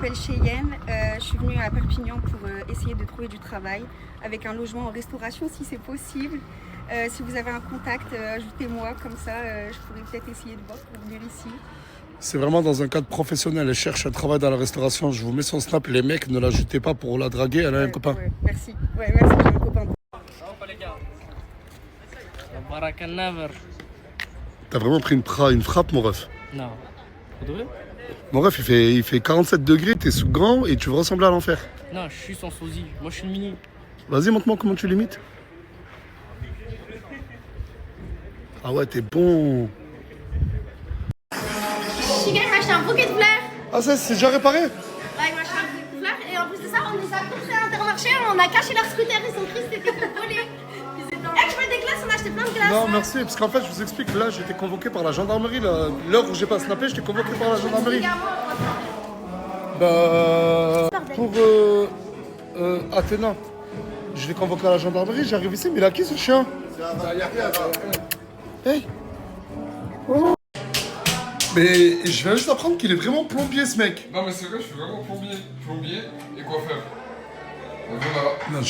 m'appelle Cheyenne. Je suis venue à Perpignan pour essayer de trouver du travail avec un logement en restauration si c'est possible. Si vous avez un contact, ajoutez-moi, comme ça je pourrais peut-être essayer de voir pour venir ici. C'est vraiment dans un cadre professionnel. Elle cherche un travail dans la restauration. Je vous mets son snap. Les mecs, ne l'ajoutez pas pour la draguer. Elle a un copain. Merci. Merci, j'ai un copain. T'as vraiment pris une frappe, mon ref. Non. Pour de vrai? Mon ref, il fait 47 degrés, t'es sous grand et tu veux ressembler à l'enfer. Non, je suis son sosie. Moi, je suis le mini. Vas-y, montre-moi comment tu limites. Ah ouais, t'es bon. Chica, il m'a acheté un bouquet de fleurs. Ah, ça, c'est déjà réparé? Ouais, il m'a acheté un bouquet de fleurs. Et en plus de ça, on les a coursés à Intermarché. On a caché leur scooter. Ils sont tristes, c'était pour voler. Eh, tu veux des glaces? On a acheté plein de glaces. Non, merci, parce qu'en fait, je vous explique, là, j'ai été convoqué par la gendarmerie. L'heure où j'ai pas snappé, j'étais convoqué par la gendarmerie. Bah. Pour Athéna. Je l'ai convoqué à la gendarmerie, j'arrive ici, mais il a qui ce chien? Hey. Oh. Mais je viens juste d'apprendre qu'il est vraiment plombier, ce mec. Non mais c'est vrai, je suis vraiment plombier et coiffeur. Donc voilà. Non,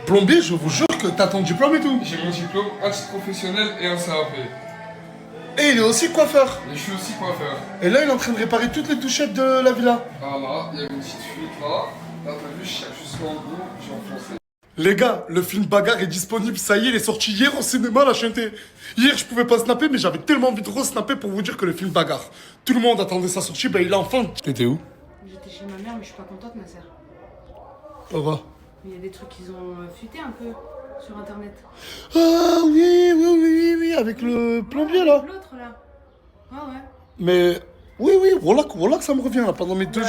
plombier, je vous jure que t'as ton diplôme et tout. J'ai mon diplôme, un titre professionnel et un CAP. Et il est aussi coiffeur. Et je suis aussi coiffeur. Et là, il est en train de réparer toutes les touchettes de la villa. Voilà, il y a une petite fuite là. Là, t'as vu, je cherche justement en gros, j'ai enfoncé. Les gars, le film Bagarre est disponible, ça y est, il est sorti hier au cinéma, la chanté. Hier, je pouvais pas snapper, mais j'avais tellement envie de re-snapper pour vous dire que le film Bagarre. Tout le monde attendait sa sortie, ben il a enfin... T'étais où? J'étais chez ma mère, mais je suis pas contente, ma sœur. Pourquoi? Il y a des trucs qu'ils ont fuité un peu sur internet. Ah oui, avec le plombier là. L'autre là. Ah ouais. Mais oui, voilà que ça me revient là. Pendant mes 2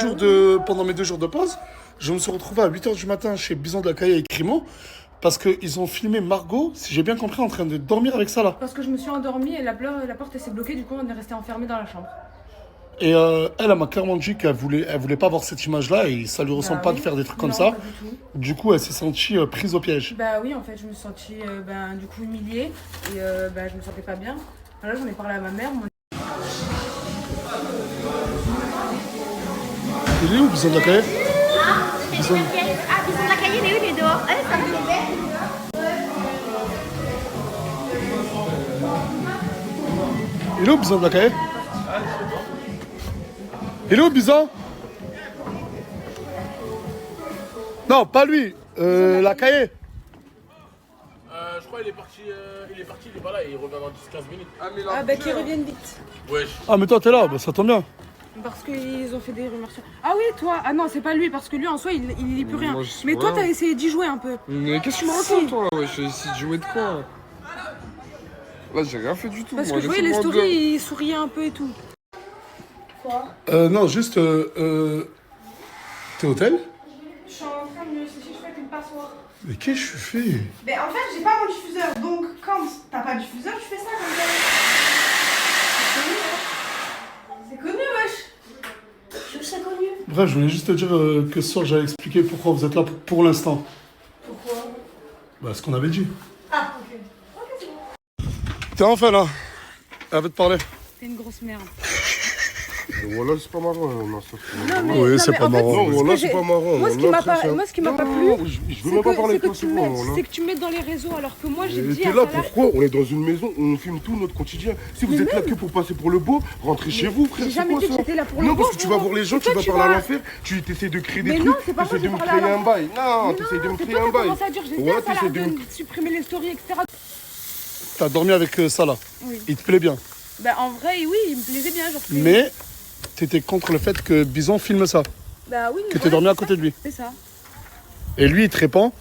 jours de pause, je me suis retrouvé à 8h du matin chez Bison de la Caille et Crimont parce qu'ils ont filmé Margot, si j'ai bien compris, en train de dormir avec ça là. Parce que je me suis endormie et la porte s'est bloquée, du coup on est resté enfermés dans la chambre. Et elle m'a clairement dit qu'elle voulait pas voir cette image-là et ça lui ressemble pas de faire des trucs comme ça. Pas du tout. Du coup, elle s'est sentie prise au piège. Bah oui, en fait, je me suis sentie du coup humiliée et je me sentais pas bien. Alors là, j'en ai parlé à ma mère. Il est où, Bison de la Caille? Bison de la Caille, il est où? Il est dehors. Ça me fait peur. Il est où, Bison de la Caille? Il est où, Bison? Non, pas lui, la Caille. Je crois qu'il est parti, il est pas là, il revient dans 10-15 minutes. Ah bah qu'ils reviennent vite. Wesh. Ah, mais toi, t'es là, bah, ça tombe bien. Parce qu'ils ont fait des rumeurs sur... Ah oui, toi. Ah non, c'est pas lui, parce que lui, en soi, il lit plus rien. Moi, je sais Mais toi, rien. t'as essayé d'y jouer un peu. Mais qu'est-ce que tu me racontes toi? Ouais, j'ai essayé de jouer de quoi? Là, j'ai rien fait du tout. Parce moi, que je voyais les laissez-moi stories, il souriait un peu et tout. Non, juste, t'es hôtel? Je suis en train de sécher, je fais une passoire. Mais qu'est-ce que je fais? Mais en fait, j'ai pas mon diffuseur, donc quand t'as pas de diffuseur, tu fais ça comme ça. C'est connu, wesh. C'est connu. Bref, je voulais juste te dire que ce soir, j'allais expliquer pourquoi vous êtes là pour l'instant. Pourquoi? Bah, ce qu'on avait dit. Ah, ok. Ok, c'est bon. T'es enfin là. Elle veut te parler. T'es une grosse merde. Voilà, c'est pas marrant. Non, ça, Oui, c'est pas marrant. Non, voilà, c'est pas marrant. Moi, ce qui m'a pas plu, Je veux même pas parler avec toi, c'est bon. c'est que tu mets dans les réseaux, alors que moi, j'ai dit T'es à là, Salah- pourquoi? On est dans une maison où on filme tout notre quotidien. Si vous êtes là que pour passer pour le beau, rentrez chez vous, frère. J'ai C'est jamais quoi dit que ça? j'étais là pour le Non, beau, parce que tu vas frérot. voir les gens, Et tu toi, vas tu parler à vas- l'enfer, tu essaies de créer des Mais trucs, non, c'est pas tu essaies moi de qui me parle à créer un l'enfer. bail. Non, Mais tu essaies de me c'est créer toi un qui as bail. commencé à dire, j'ai dit Ouais, à Salah t'essaies de me... de supprimer les stories, etc. T'as dormi avec Salah. Oui. Il te plaît bien. Bah en vrai, oui, il me plaisait bien, genre. Mais t'étais contre le fait que Bison filme ça. Bah oui. Que t'aies dormi à côté de lui. C'est ça. Et lui, il te répond,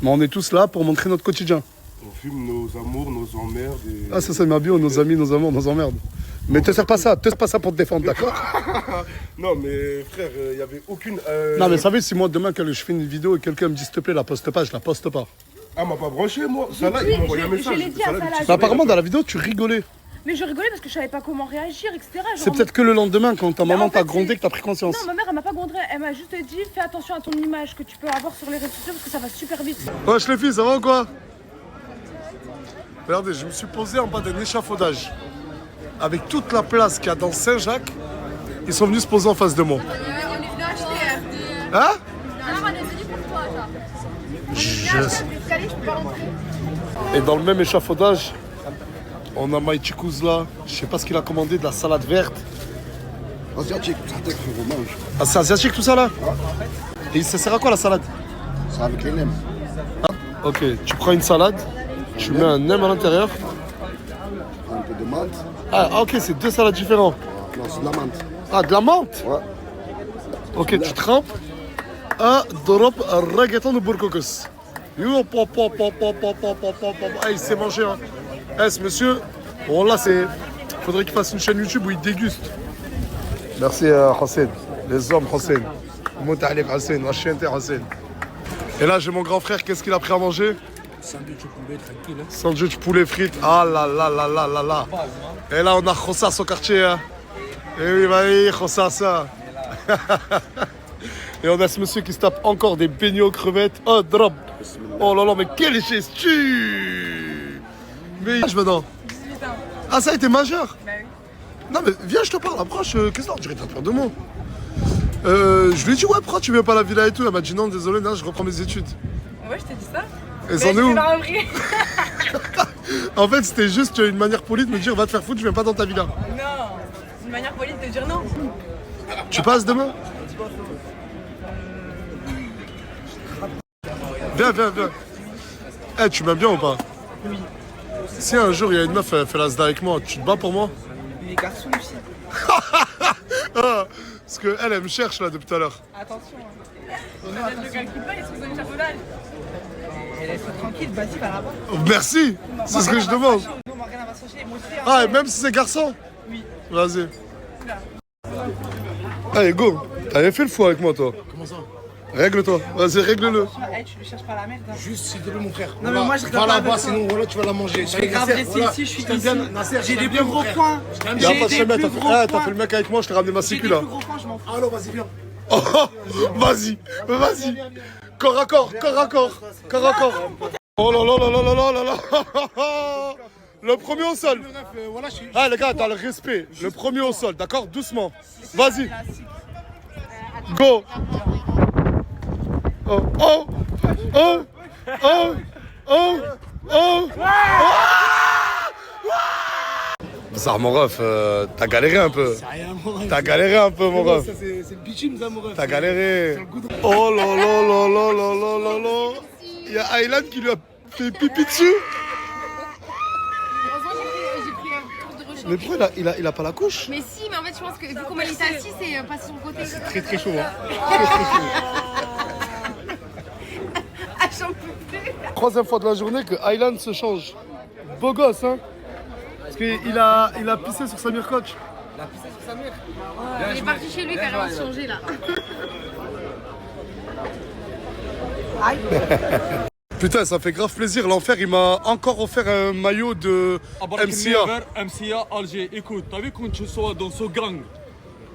mais on est tous là pour montrer notre quotidien. On filme nos amours, nos emmerdes et... Ah, ça, c'est ma bio, nos amis, nos amours, nos emmerdes. Mais te sers pas ça pour te défendre, d'accord? Non, mais frère, il y avait aucune... Non, mais savez, si moi, demain, quand je fais une vidéo et quelqu'un me dit, s'il te plaît, la poste pas, je la poste pas. Ah, m'a pas branché, moi. Ça là, il m'a envoyé un je message. l'ai dit à Salah, Salah. il dit, Mais apparemment, dans la vidéo, tu rigolais. Mais je rigolais parce que je savais pas comment réagir, etc. Genre, C'est peut-être que le lendemain, quand ta Bah, maman en fait, t'a grondé, c'est- que t'as pris conscience. Non, ma mère, elle m'a pas grondé. Elle m'a juste dit, fais attention à ton image que tu peux avoir sur les réseaux sociaux parce que ça va super vite. Wesh les filles, ça va ou quoi? Regardez, je me suis posé en bas d'un échafaudage. Avec toute la place qu'il y a dans Saint-Jacques, ils sont venus se poser en face de moi. On est venu acheter Hein? Alors, on est venu pour toi, genre. Et dans le même échafaudage, on a Maïti Kouzla. Je sais pas ce qu'il a commandé, de la salade verte. Asiatique, ça t'es frérot, mange. Ah, c'est asiatique tout ça là? Et ça sert à quoi la salade? C'est avec les nems. Ok, tu prends une salade, tu mets un nem à l'intérieur. Un peu de menthe. Ah, ok, c'est deux salades différentes. Non, c'est de la menthe. Ah, de la menthe? Ouais. Ok, tu trempes. Un drop reggaeton de Bourcocos. Yo, pop, pop, pop, pop, pop, pop, pop, pop, pop. Ah, il s'est mangé, hein. Eh, ce monsieur, bon là, c'est... Faudrait qu'il fasse une chaîne YouTube où il déguste. Merci, Hossein. Les hommes, Hossein. Moutalik Hossein, Hachinter Hossein. Et là, j'ai mon grand frère, qu'est-ce qu'il a pris à manger? Sandwich au poulet, tranquille. Hein. Sandwich poulet frites. Ah là là là là là là. Et là, on a Khossas au quartier. Hein. Et oui, bah oui, Khossas. Et on a ce monsieur qui se tape encore des beignets aux crevettes. Oh, drop. Oh là là, mais quelle gestu. Mais je maintenant. 18 ans. Ah, ça a été majeur? Bah oui. Non, mais viens, je te parle. Approche. Qu'est-ce que t'as? Tu t'as peur de moi. Je lui ai dit, ouais, pourquoi tu viens pas à la villa et tout? Elle m'a dit, non, désolé, non, je reprends mes études. Ouais, je t'ai dit ça. Et c'en est où? Pas repris. En fait, c'était juste une manière polie de me dire, va te faire foutre, je viens pas dans ta villa. Non, c'est une manière polie de te dire non. Tu passes demain? Viens, viens, viens. Eh, tu m'aimes bien ou pas? Oui. Si un jour il y a une meuf, elle fait la zda avec moi, tu te bats pour moi? Les garçons aussi. Ah, parce qu'elle, elle me cherche là depuis tout à l'heure. Attention. Ne le calcule pas, ils sont dans l'échafaudage. Laisse-toi tranquille, vas-y, par là-bas. Merci, c'est ce que je demande. Nous, Morgane va s'enchaîner. Moi aussi, Ah, et même si c'est garçon? Oui. Vas-y. Allez, go. T'avais fait le fou avec moi, toi. Comment ça? Règle-toi. Vas-y, règle-le. Hey, tu le cherches pas la merde. Hein. Juste s'il te plaît, mon frère. Non, mais moi, je va regarde pas là-bas, avec toi. sinon voilà, tu vas la manger. Je vais grave rester ici, je suis ici. J'ai des plus gros points. Y'a pas de J'ai chemin, des t'as plus fait, gros t'as points. fait le mec avec moi, je t'ai ramené ma J'ai sécu des là. plus gros points, je m'en fous. Allô, vas-y, viens. Oh, vas-y, vas-y. Corps à corps, corps à corps, corps à corps. Oh là là là là là là là là. Le premier au sol. Voilà, je suis. Ah les gars, t'as le respect. Le premier au sol, d'accord? Doucement. Vas-y. Go. Oh, oh, oh, oh, oh, oh. Ça, mon ref, t'as galéré un peu. C'est rien, mon ref. T'as galéré un peu, mon ref. Ça, c'est le bitume, ça, mon ref. T'as galéré. Oh là là là là là là là là. Il y a Aylan qui lui a fait pipi dessus. Heureusement, j'ai pris un tour de rechange. Mais pourquoi il a pas la couche? Mais si, mais en fait, je pense que vu comment il était assis, c'est passé sur le côté. Très très chaud, hein. Ah, j'en peux plus. Troisième fois de la journée que Aylan se change. Beau gosse, hein. Parce qu'il a pissé sur Samir Coach. Il est parti chez lui carrément se changer là. Putain, ça fait grave plaisir. L'enfer, il m'a encore offert un maillot de MCA. MCA Alger, écoute, t'as vu quand tu sois dans ce gang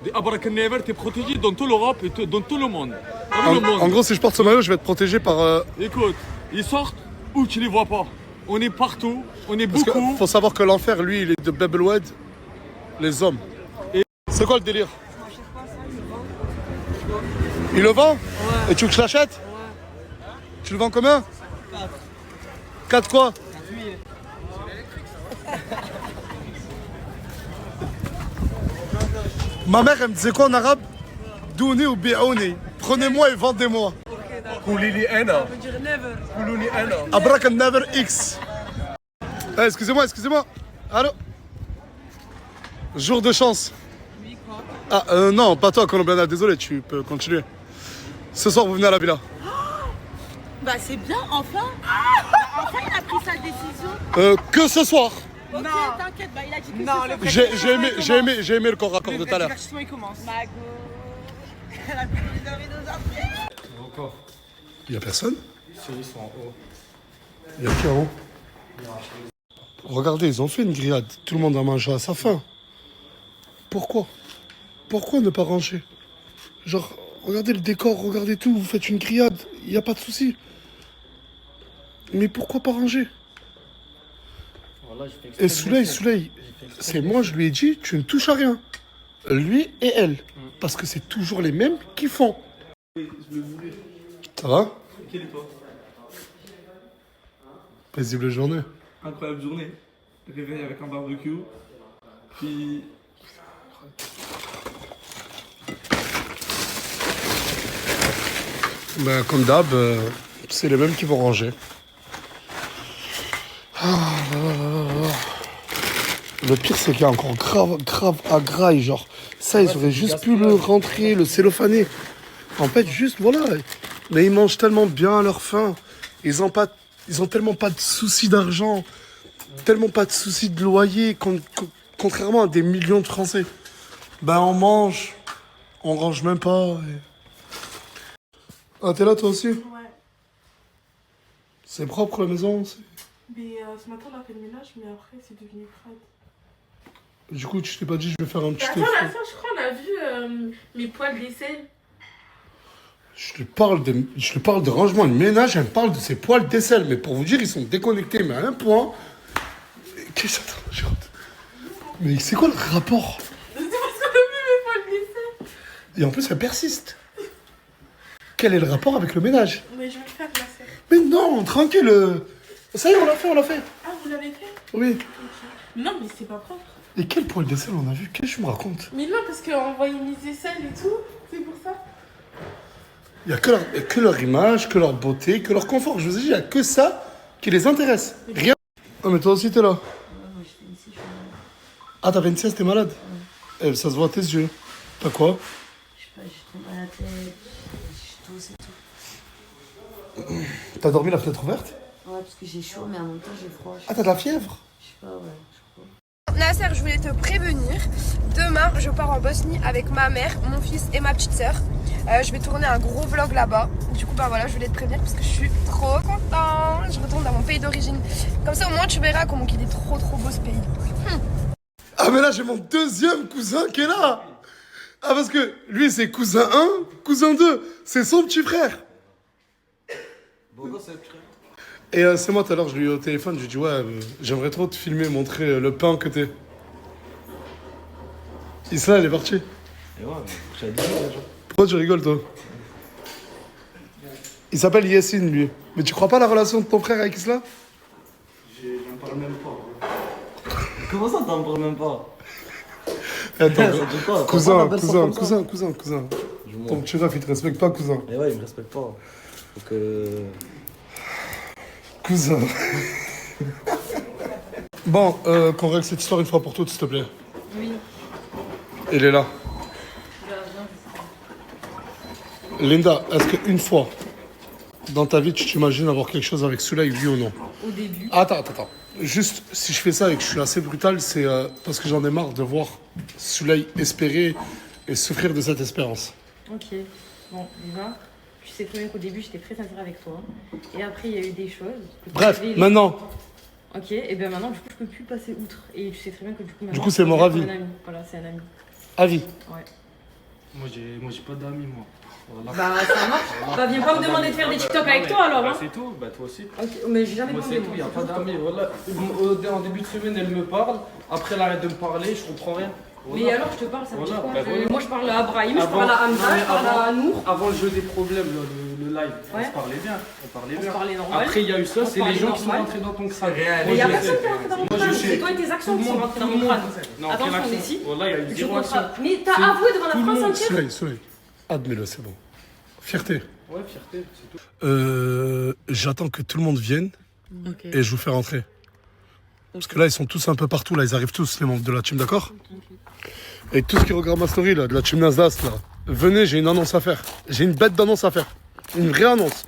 des Abarak Never, t'es protégé dans toute l'Europe et dans tout le monde. T'as vu le monde? En gros, si je porte ce maillot, je vais être protégé par... Écoute, ils sortent ou tu les vois pas. On est partout, on est Parce que beaucoup. faut savoir que l'enfer, lui, il est de Bebelwed, les hommes. C'est quoi le délire? Il le vend? Ouais. Et tu veux que je l'achète? Ouais. Tu le vends combien? 4. 4 quoi? 4 000. Ma mère, elle me disait quoi en arabe? Douni ou bi'ouni. Prenez-moi et vendez-moi. Koulili Ena. Koulouni Ena. Abrak never X. Eh, excusez-moi. Allô? Jour de chance. Ah, non, pas toi, Colombiana, désolé, tu peux continuer. Ce soir, vous venez à la villa. Bah, c'est bien, enfin. Enfin, il a pris sa décision. Que ce soir. Ok, t'inquiète, bah, il a dit que Non, ce soir. J'ai aimé le corps à corps de tout à l'heure. Le divertissement, il commence. Mago. Il y a personne? Ils sont en haut. Il y a qui en haut? Regardez, ils ont fait une grillade. Tout le monde a mangé à sa faim. Pourquoi ne pas ranger? Genre, regardez le décor, regardez tout, vous faites une grillade, il n'y a pas de souci. Mais pourquoi pas ranger? Voilà, j'ai fait exprès Et de Souley, bosser. Souley, c'est moi, je lui ai dit, tu ne touches à rien. Lui et elle. Parce que c'est toujours les mêmes qui font. Ça va? Quel est toi? Paisible journée. Incroyable journée. Réveil avec un barbecue. Puis. Ben, comme d'hab, c'est les mêmes qui vont ranger. Ah, là, là, là, là, là. Le pire, c'est qu'il y a encore grave à graille, genre. Ça, ils auraient juste pu le rentrer, le cellophaner. En fait, juste, voilà. Mais ils mangent tellement bien à leur faim. Ils ont tellement pas de soucis d'argent, tellement pas de soucis de loyer, contrairement à des millions de Français. Ben, on mange, on range même pas. Ah, t'es là toi aussi? Ouais. C'est propre la maison? Mais ce matin, on a fait le ménage, mais après, c'est devenu crade. Du coup, tu t'es pas dit je vais faire un petit Attends, effort. la soeur, je crois, on a vu mes poils d'aisselle. Je te parle de rangement de ménage, elle me parle de ses poils d'aisselle. Mais pour vous dire, ils sont déconnectés, mais à un point. Qu'est-ce que ça? Mais c'est quoi le rapport? C'est parce qu'on a vu mes poils d'aisselle. Et en plus, elle persiste. Quel est le rapport avec le ménage? Mais je vais le faire, la soeur. Mais non, tranquille. Ça y est, on l'a fait. Ah, vous l'avez fait? Oui. Non, mais c'est pas propre. Et quel poil d'aisselle on a vu? Qu'est-ce que tu me racontes? Mais non, parce qu'on voyait mes aisselles et tout. C'est pour ça. Il n'y a que leur image, que leur beauté, que leur confort. Je vous ai dit, il n'y a que ça qui les intéresse. Rien. Ah, mais toi aussi, t'es là. Ah, t'avais une sieste, t'es malade? Eh, ça se voit à tes yeux. T'as quoi? Je sais pas, j'ai trop mal à la tête, je tousse et tout. T'as dormi la fenêtre ouverte? Ouais, parce que j'ai chaud, mais en même temps j'ai froid. Ah, t'as de la fièvre? Je sais pas, ouais, je crois. Nasser, je voulais te prévenir. Demain, je pars en Bosnie avec ma mère, mon fils et ma petite sœur. Je vais tourner un gros vlog là-bas. Du coup, bah voilà, je voulais te prévenir parce que je suis trop contente. Je retourne dans mon pays d'origine. Comme ça, au moins, tu verras comment il est trop beau ce pays. Ah, mais là, j'ai mon deuxième cousin qui est là. Ah, parce que lui, c'est cousin 1, cousin 2. C'est son petit frère. Bogo, c'est le frère. Et c'est moi, tout à l'heure, je lui ai eu au téléphone. Je lui ai dit, ouais, j'aimerais trop te filmer, montrer le pain que t'es. Isla, elle est partie. Et ouais, mais j'ai dit déjà. Pourquoi tu rigoles, toi? Il s'appelle Yassine, lui. Mais tu crois pas à la relation de ton frère avec Isla? J'en parle même pas. Comment ça, t'en parles même pas? Attends, Ça dit quoi? cousin. Je Ton petit ref, il te respecte pas, cousin. Mais ouais, il me respecte pas. Faut que. Cousin. Bon, qu'on règle cette histoire une fois pour toutes, s'il te plaît. Oui. Il est là. Linda, est-ce qu'une fois, dans ta vie, tu t'imagines avoir quelque chose avec Souley, oui ou non? Au début. Attends. Juste, si je fais ça et que je suis assez brutal, c'est parce que j'en ai marre de voir Souley espérer et souffrir de cette espérance. Ok. Bon, déjà, tu sais très bien qu'au début, j'étais très sincère avec toi. Et après, il y a eu des choses. Bref, maintenant, Ok, et bien maintenant, du coup, je peux plus passer outre. Et tu sais très bien que du coup, Du coup, c'est mon avis. un ami. Voilà, c'est un ami. avis. Ouais. Moi, j'ai pas d'amis, moi. Voilà. Bah, ça marche. Bah, viens pas me demander de faire des TikTok avec toi alors. Bah, Hein. c'est tout, bah toi aussi. Ok, mais j'ai jamais Moi, demandé. c'est tout, y a pas d'amis. Voilà. En début de semaine, elle me parle. Après, elle arrête de me parler, je comprends rien. Voilà. Mais alors, je te parle, ça me dit Voilà, quoi bah voilà. Moi, je parle à Brahim, je Avant- parle à Hamza, non, mais je parle à Nour. Avant le jeu des problèmes, le live, Ouais. on se parlait bien. On se parlait normal. Après, il y a eu ça, On se c'est les parlait gens qui sont normal. rentrés dans ton crâne. Mais y a personne qui est rentré dans mon Moi, je crâne, sais. c'est toi et tes actions qui sont rentrés dans mon crâne. Non, Attention, quelle action? ici. Voilà, il y a eu Je zéro action. contrate. Mais t'as avoué devant la France entière. Souley, admets-le, c'est bon. Fierté. Ouais, fierté, c'est tout. J'attends que tout le monde vienne Ok. et je vous fais rentrer. Parce que là, ils sont tous un peu partout, là, ils arrivent tous, les membres de la team, d'accord? Et tous qui regardent ma story, là, de la team Nasdaq, là, venez, j'ai une annonce à faire. J'ai une bête d'annonce à faire. Une vraie annonce.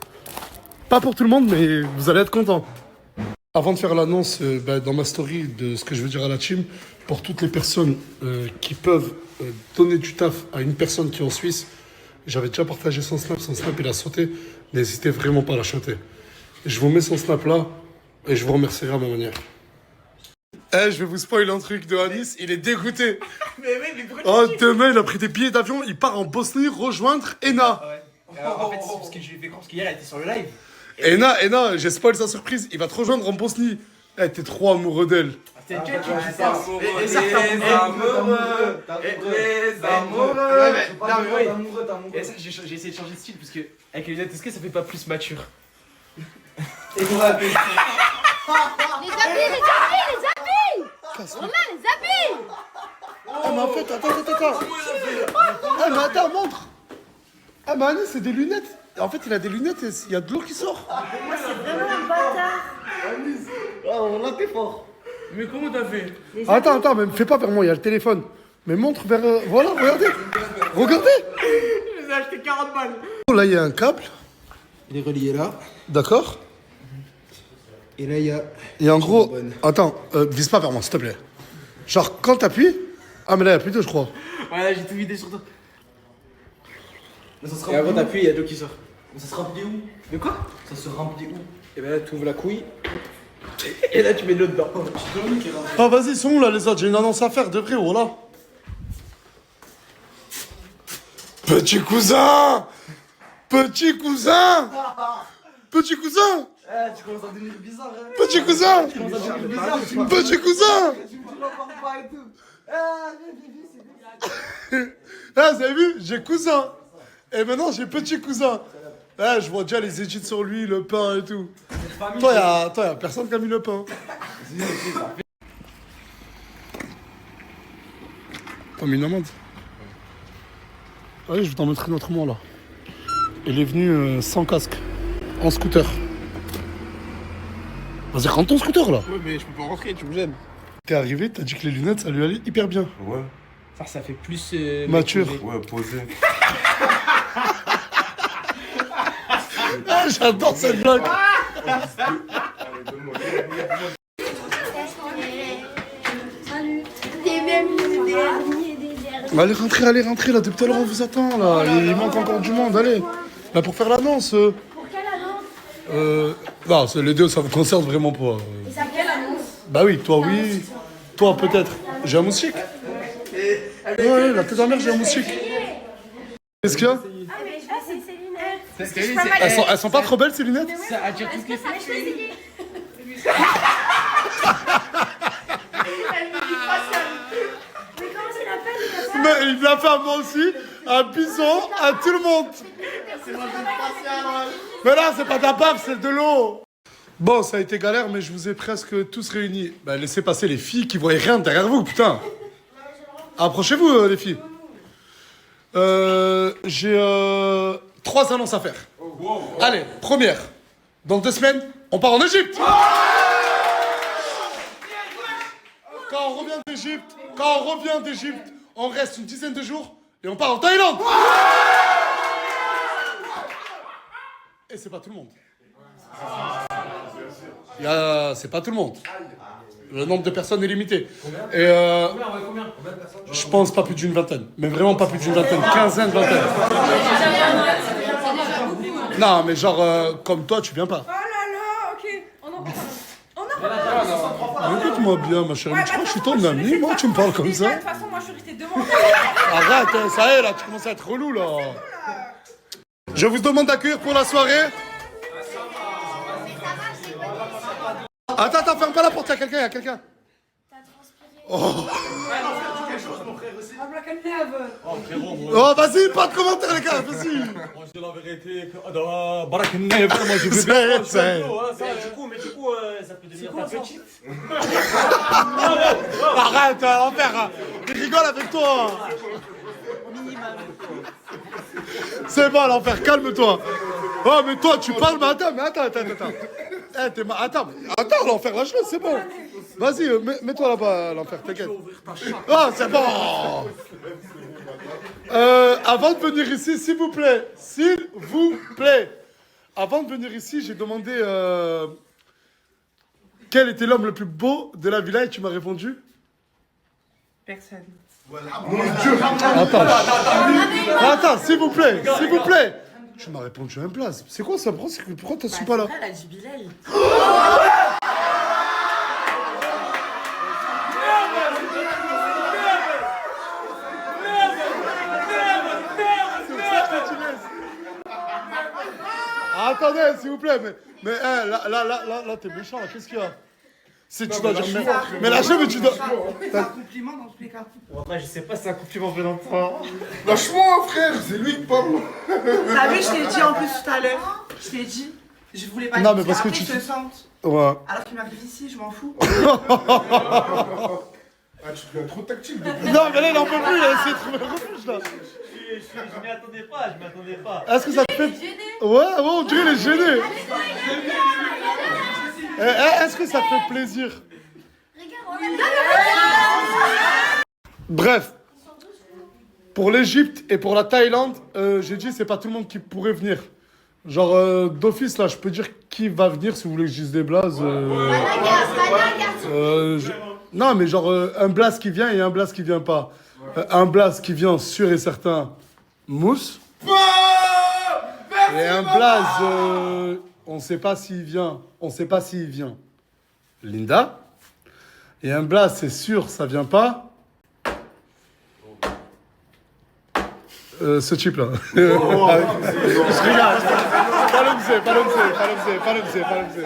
Pas pour tout le monde, mais vous allez être contents. Avant de faire l'annonce dans ma story de ce que je veux dire à la team, pour toutes les personnes qui peuvent donner du taf à une personne qui est en Suisse, j'avais déjà partagé son snap il a sauté, n'hésitez vraiment pas à la chanter. Je vous mets son snap là et je vous remercierai à ma manière. Eh, je vais vous spoiler un truc de Anis, il est dégoûté. Mais Oh, demain, il a pris des billets d'avion, il part en Bosnie rejoindre Ena. En fait, c'est parce que je lui ai fait croire, parce qu'hier elle était sur le live. Ena, j'ai spoilé sa surprise, il va te rejoindre en Bosnie. Eh, t'es trop amoureux d'elle. Tu C'est Dieu qui dit ça. Et ça, les amoureux. Les amoureux. Et ça, j'ai essayé de changer de style parce que avec les lunettes, est-ce que ça fait pas plus mature? Et on va appeler. Les habits. On a les habits. Ah, mais en fait, attends. Ah, mais attends, montre. Ah, mais Anis, c'est des lunettes. En fait, il a des lunettes et il y a de l'eau qui sort. Moi, c'est vraiment un bâtard. Anis. Oh, là, t'es fort. Mais comment t'as fait? Attends, mais me fais pas vers moi, il y a le téléphone. Mais montre vers... voilà, regardez. Regardez. Je les ai acheté 40 balles. Là, il y a un câble. Il est relié là. D'accord. Et là, il y a... Et en gros... Attends, vise pas vers moi, s'il te plaît. Genre, quand t'appuies... Ah, mais là, il y a plus d'eau, je crois. Ouais, là, j'ai tout vidé sur toi. Et avant t'appuies, il y a de l'eau qui sort. Mais ça se remplit où? De quoi? Ça se remplit où? Et ben là, tu ouvres la couille. Et là, tu mets de l'eau dedans. Ah, vas-y, ils sont où, là, les autres? J'ai une annonce à faire, de vrai, oh là. Petit cousin! Petit cousin! Petit cousin! Eh, tu commences à devenir bizarre, hein? Petit cousin! Tu commences à devenir bizarre. Petit cousin! Tu me parles pas et tout. Ah, vous avez vu? J'ai cousin. Et maintenant, j'ai petit cousin. Ah, je vois déjà les études sur lui, le pain et tout. Toi, y'a personne qui a mis le pain. T'as mis une amende? Allez, je vais t'en montrer une autrement là. Il est venu sans casque, en scooter. Vas-y, rentre ton scooter là. Ouais, mais je peux pas rentrer, tu me gênes. T'es arrivé, t'as dit que les lunettes ça lui allait hyper bien. Ouais. Ça fait plus. Mature. Ouais, posé. Ah, j'adore cette blague. Allez, rentrez là, depuis tout à l'heure on vous attend là. Il manque encore du monde, allez. Là pour faire l'annonce. Pour quelle annonce? Non, c'est les deux, ça vous concerne vraiment pas. Et ça quelle annonce? Bah oui, toi oui. Toi peut-être. J'ai un moustique. Ouais, la tête de mère, j'ai un moustique. Qu'est-ce qu'il y a? Ah, mais c'est ces lunettes. Elles sont pas trop belles ces lunettes? Ça attire toutes les filles. Mais comment il appelle? Mais il l'a fait à moi aussi, à Bison, à tout le monde. Mais là, c'est pas ta baffe, c'est de l'eau. Bon, ça a été galère, mais je vous ai presque tous réunis. Bah, laissez passer les filles qui voient rien derrière vous, putain. Approchez-vous, les filles. J'ai 3 annonces à faire. Allez, première. Dans 2 semaines, on part en Égypte. Quand on revient d'Égypte, on reste une dizaine de jours et on part en Thaïlande. Et c'est pas tout le monde. C'est pas tout le monde. Le nombre de personnes est limité. Et je pense pas plus d'une vingtaine. Mais vraiment pas plus d'une vingtaine. Quinzaine, vingtaine. Non, mais genre, comme toi, tu viens pas. Oh là là, ok, on en parle. Écoute-moi bien, ma chérie. Tu crois que je suis ton ami? Moi, tu me parles comme ça. De toute façon, moi je suis restée devant. Arrête, ça y est, là, tu commences à être relou, là. Je vous demande d'accueillir pour la soirée. Attends, ferme pas la porte, il y a quelqu'un. Oh, vas-y, pas de commentaires, les gars, vas-y. Moi, je dis la vérité. Barak Never, moi, je veux bien. Mais du coup, ça peut devenir ta petite. Arrête, l'enfer. Il rigole avec toi. C'est bon, l'enfer, calme-toi. Oh, mais toi, tu parles, mais attends. Attends, l'enfer, lâche-le, c'est bon. Vas-y, mets-toi là-bas, l'enfer, t'inquiète. Ah, c'est bon. Avant de venir ici, s'il vous plaît. Avant de venir ici, j'ai demandé quel était l'homme le plus beau de la villa et tu m'as répondu? Personne. Attends, s'il vous plaît. Tu m'as répondu un place. C'est quoi ça? Pourquoi t'as su pas là? Elle a dit Bilal. Attendez, s'il vous plaît, mais là, t'es méchant, là, qu'est-ce qu'il y a? Si tu dois dire mais lâchez, mais tu dois. C'est un compliment dans tous les cas. Wallah, je sais pas si c'est un compliment venant de toi. Lâche-moi, frère, c'est lui qui parle. T'as vu, je t'ai dit en plus tout à l'heure. Je t'ai dit, je voulais pas Non, dire mais parce que après, tu- je te sente. Ouais. Alors qu'il m'arrive ici, je m'en fous. Ah, tu deviens trop tactile. Non, mais là, il en peut plus, il a essayé de trouver le refuge, là. Je m'y attendais pas, je m'y attendais pas. Est-ce que ça te fait. Ouais, on dirait les gêné. Est-ce que ça te fait plaisir? Bref. Pour l'Égypte et pour la Thaïlande, j'ai dit c'est pas tout le monde qui pourrait venir. Genre d'office là, je peux dire qui va venir si vous voulez que je dise des blazes. Non mais genre un blaze qui vient et un blaze qui vient pas. Un blaze qui vient sûr et certain, Mousse. Et un blaze, on sait pas s'il vient. On sait pas s'il vient. Linda. Et un blaze c'est sûr ça vient pas. Ce type là. Je rigole. Pas le mzé.